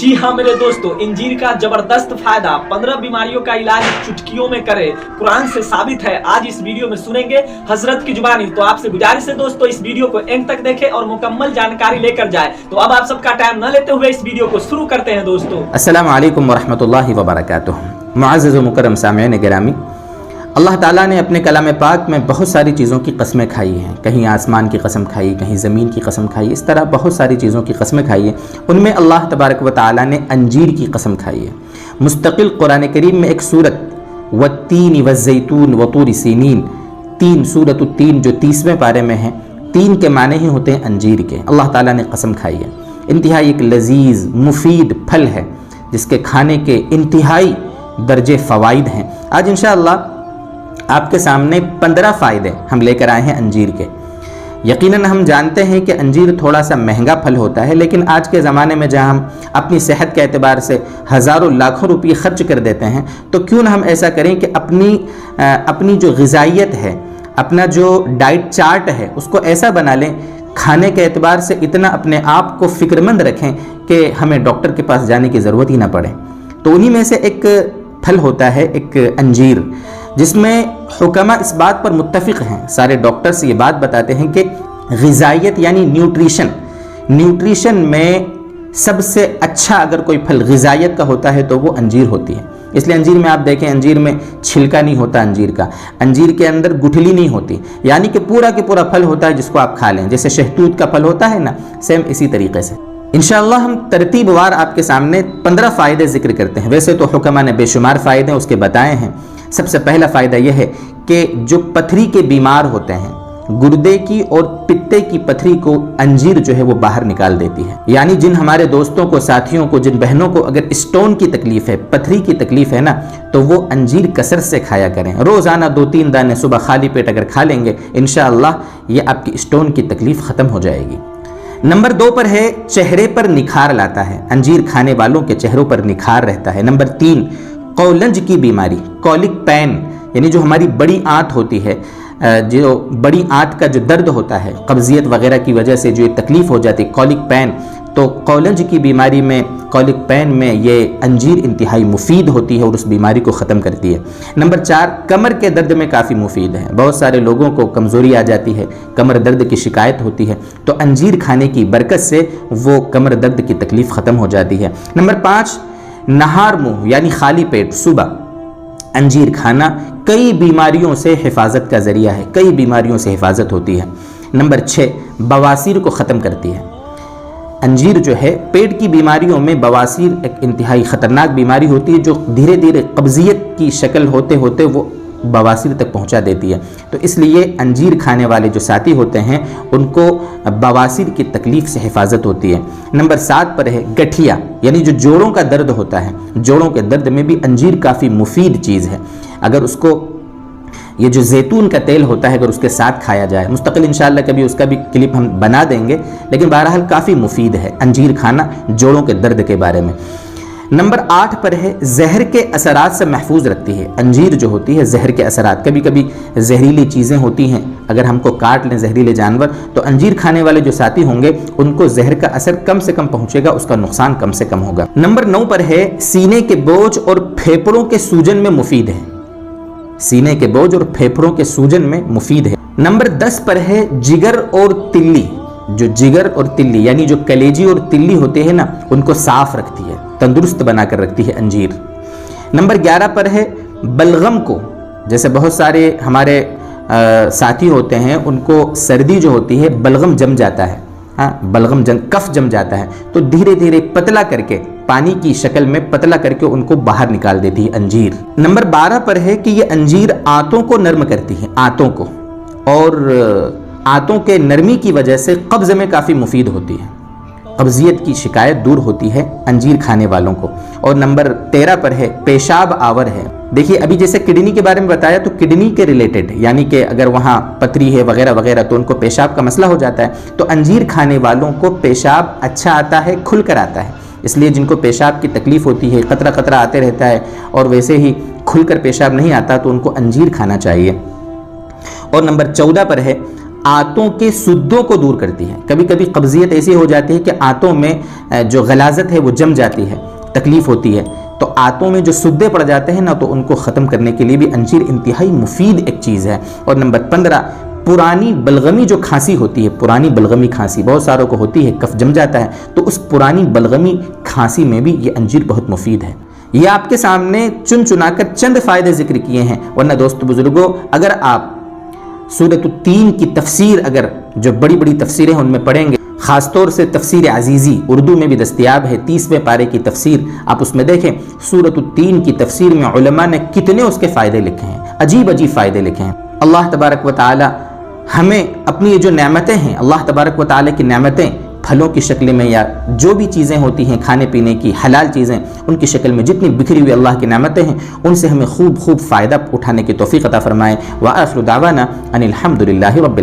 जी हाँ मेरे दोस्तों, इंजीर का जबरदस्त फायदा, 15 बीमारियों का इलाज चुटकियों में करे, कुरान से साबित है। आज इस वीडियो में सुनेंगे हजरत की जुबानी। तो आपसे गुजारिश है दोस्तों, इस वीडियो को एंड तक देखें और मुकम्मल जानकारी लेकर जाए। तो अब आप सबका टाइम न लेते हुए इस वीडियो को शुरू करते हैं दोस्तों। अस्सलामु अलैकुम वरहमतुल्लाहि वबरकातुहू। मुअज़्ज़ज़ व मुकर्रम सामिईन गिरामी, अल्लाह ताला ने अपने कलाम पाक में बहुत सारी चीज़ों की कस्में खाई हैं। कहीं आसमान की कसम खाई, कहीं ज़मीन की कसम खाई, इस तरह बहुत सारी चीज़ों की कस्में खाई है। उनमें अल्लाह तबारक व ताला ने अंजीर की कसम खाई है। मुस्तकिल कुरान करीम में एक सूरत वत्तीन वज़्ज़ैतून वतूर सीनीन, तीन सूरत तीन जो 30वें पारे में है, तीन के माने ही होते हैं अंजीर के। अल्लाह ताला ने कसम खाई है। इंतहाई एक लजीज मुफीद फल है जिसके खाने के इंतहाई दर्जे फ़वाइद हैं। आज इंशाअल्लाह आपके सामने 15 फ़ायदे हम लेकर आए हैं अंजीर के। यकीनन हम जानते हैं कि अंजीर थोड़ा सा महंगा फल होता है, लेकिन आज के ज़माने में जहाँ हम अपनी सेहत के एतबार से हज़ारों लाखों रुपये खर्च कर देते हैं, तो क्यों न हम ऐसा करें कि अपनी जो ग़िज़ाइयत है, अपना जो डाइट चार्ट है, उसको ऐसा बना लें, खाने के एतबार से इतना अपने आप को फ़िक्रमंद रखें कि हमें डॉक्टर के पास जाने की ज़रूरत ही ना पड़े। तो उन्हीं में से एक फल होता है एक अंजीर, जिसमें हुक्मा इस बात पर मुत्तफ़िक़ हैं, सारे डॉक्टर्स ये बात बताते हैं कि ग़िज़ाइयत यानी न्यूट्रिशन में सबसे अच्छा अगर कोई फल ग़िज़ाइयत का होता है तो वो अंजीर होती है। इसलिए अंजीर में आप देखें, अंजीर में छिलका नहीं होता, अंजीर के अंदर गुठली नहीं होती, यानी कि पूरा के पूरा फल होता है जिसको आप खा लें। जैसे शहतूत का फल होता है ना, सेम इसी तरीके से। इंशाअल्लाह हम तरतीबवार आपके सामने 15 फ़ायदे ज़िक्र करते हैं। वैसे तो हुक्मा ने बेशुमार फ़ायदे उसके बताए हैं। सबसे पहला फ़ायदा यह है कि जो पथरी के बीमार होते हैं, गुर्दे की और पित्ते की पथरी को अंजीर जो है वो बाहर निकाल देती है। यानी जिन हमारे दोस्तों को, साथियों को, जिन बहनों को अगर स्टोन की तकलीफ़ है, पथरी की तकलीफ़ है ना, तो वो अंजीर कसरत से खाया करें। रोज़ाना 2-3 दाने सुबह खाली पेट अगर खा लेंगे, इंशाअल्लाह ये आपकी स्टोन की तकलीफ़ ख़त्म हो जाएगी। नंबर 2 पर है चेहरे पर निखार लाता है। अंजीर खाने वालों के चेहरों पर निखार रहता है। नंबर 3, कौलंज की बीमारी, कॉलिक पैन, यानी जो हमारी बड़ी आंत होती है, जो बड़ी आंत का जो दर्द होता है, कब्जियत वगैरह की वजह से जो तकलीफ़ हो जाती है, कॉलिक पैन, तो कौलंज की बीमारी में, कॉलिक पैन में ये अंजीर इंतहाई मुफीद होती है और उस बीमारी को ख़त्म करती है। नंबर 4, कमर के दर्द में काफ़ी मुफीद है। बहुत सारे लोगों को कमज़ोरी आ जाती है, कमर दर्द की शिकायत होती है, तो अंजीर खाने की बरकत से वो कमर दर्द की तकलीफ़ ख़त्म हो जाती है। नंबर 5, नहार मुँह यानी खाली पेट सुबह अंजीर खाना कई बीमारियों से हिफाजत का ज़रिया है, कई बीमारियों से हिफाजत होती है। नंबर 6, बवासीर को ख़त्म करती है। अंजीर जो है पेट की बीमारियों में, बवासीर एक इंतहाई ख़तरनाक बीमारी होती है जो धीरे धीरे कब्जियत की शक्ल होते होते वो बवासीर तक पहुंचा देती है। तो इसलिए अंजीर खाने वाले जो साथी होते हैं उनको बवासीर की तकलीफ़ से हिफाजत होती है। नंबर 7 पर है गठिया, यानी जो जोड़ों का दर्द होता है, जोड़ों के दर्द में भी अंजीर काफ़ी मुफीद चीज़ है। अगर उसको, ये जो जैतून का तेल होता है, अगर उसके साथ खाया जाए, मुस्तकिल इंशाअल्लाह कभी उसका भी क्लिप हम बना देंगे, लेकिन बहरहाल काफ़ी मुफीद है अंजीर खाना जोड़ों के दर्द के बारे में। नंबर 8 पर है जहर के असरात से महफूज रखती है। अंजीर जो होती है जहर के असरात, कभी कभी जहरीली चीज़ें होती हैं, अगर हमको काट लें जहरीले जानवर, तो अंजीर खाने वाले जो साथी होंगे उनको जहर का असर कम से कम पहुंचेगा, उसका नुकसान कम से कम होगा। नंबर 9 पर है सीने के बोझ और फेफड़ों के सूजन में मुफीद है। सीने के बोझ और फेफड़ों के सूजन में मुफीद है। नंबर 10 पर है जिगर और तिल्ली, जो जिगर और तिल्ली यानी जो कलेजी और तिल्ली होते हैं ना, उनको साफ रखती है, तंदुरुस्त बनाकर रखती है अंजीर। नंबर 11 पर है बलगम को, जैसे बहुत सारे हमारे साथी होते हैं उनको सर्दी जो होती है बलगम जम जाता है, बलगम कफ जम जाता है, तो धीरे धीरे पतला करके, पानी की शक्ल में पतला करके उनको बाहर निकाल देती है अंजीर। नंबर 12 पर है कि ये अंजीर आंतों को नर्म करती है, आंतों को, और आंतों के नरमी की वजह से कब्ज़ में काफ़ी मुफीद होती है, कब्जियत की शिकायत दूर होती है अंजीर खाने वालों को। और नंबर 13 पर है पेशाब आवर है। देखिए अभी जैसे किडनी के बारे में बताया, तो किडनी के रिलेटेड, यानी कि अगर वहाँ पथरी है वगैरह वगैरह, तो उनको पेशाब का मसला हो जाता है, तो अंजीर खाने वालों को पेशाब अच्छा आता है, खुल कर आता है। इसलिए जिनको पेशाब की तकलीफ़ होती है, कतरा कतरा आते रहता है और वैसे ही खुलकर पेशाब नहीं आता, तो उनको अंजीर खाना चाहिए। और नंबर 14 पर है آنتوں کے سدوں کو دور کرتی ہے. کبھی کبھی قبضیت ایسی ہو جاتی ہے کہ آنتوں میں جو غلاظت ہے وہ جم جاتی ہے, تکلیف ہوتی ہے, تو آنتوں میں جو سدے پڑ جاتے ہیں نا, تو ان کو ختم کرنے کے لیے بھی انجیر انتہائی مفید ایک چیز ہے. اور نمبر 15, پرانی بلغمی جو کھانسی ہوتی ہے, پرانی بلغمی کھانسی بہت ساروں کو ہوتی ہے, کف جم جاتا ہے, تو اس پرانی بلغمی کھانسی میں بھی یہ انجیر بہت مفید ہے. یہ آپ کے سامنے چن چنا کر چند فائدے ذکر کیے ہیں, ورنہ دوست بزرگوں اگر آپ سورۃ التین کی تفسیر, اگر جو بڑی بڑی تفسیریں ان میں پڑھیں گے, خاص طور سے تفسیر عزیزی اردو میں بھی دستیاب ہے, 30ویں پارے کی تفسیر, آپ اس میں دیکھیں سورۃ التین کی تفسیر میں علماء نے کتنے اس کے فائدے لکھے ہیں, عجیب عجیب فائدے لکھے ہیں. اللہ تبارک و تعالی ہمیں اپنی یہ جو نعمتیں ہیں, اللہ تبارک و تعالی کی نعمتیں پھلوں کی شکل میں یا جو بھی چیزیں ہوتی ہیں کھانے پینے کی حلال چیزیں, ان کی شکل میں جتنی بکھری ہوئی اللہ کی نعمتیں ہیں, ان سے ہمیں خوب فائدہ اٹھانے کی توفیق عطا فرمائے. وآخر دعوانا ان الحمد للہ رب العالمین.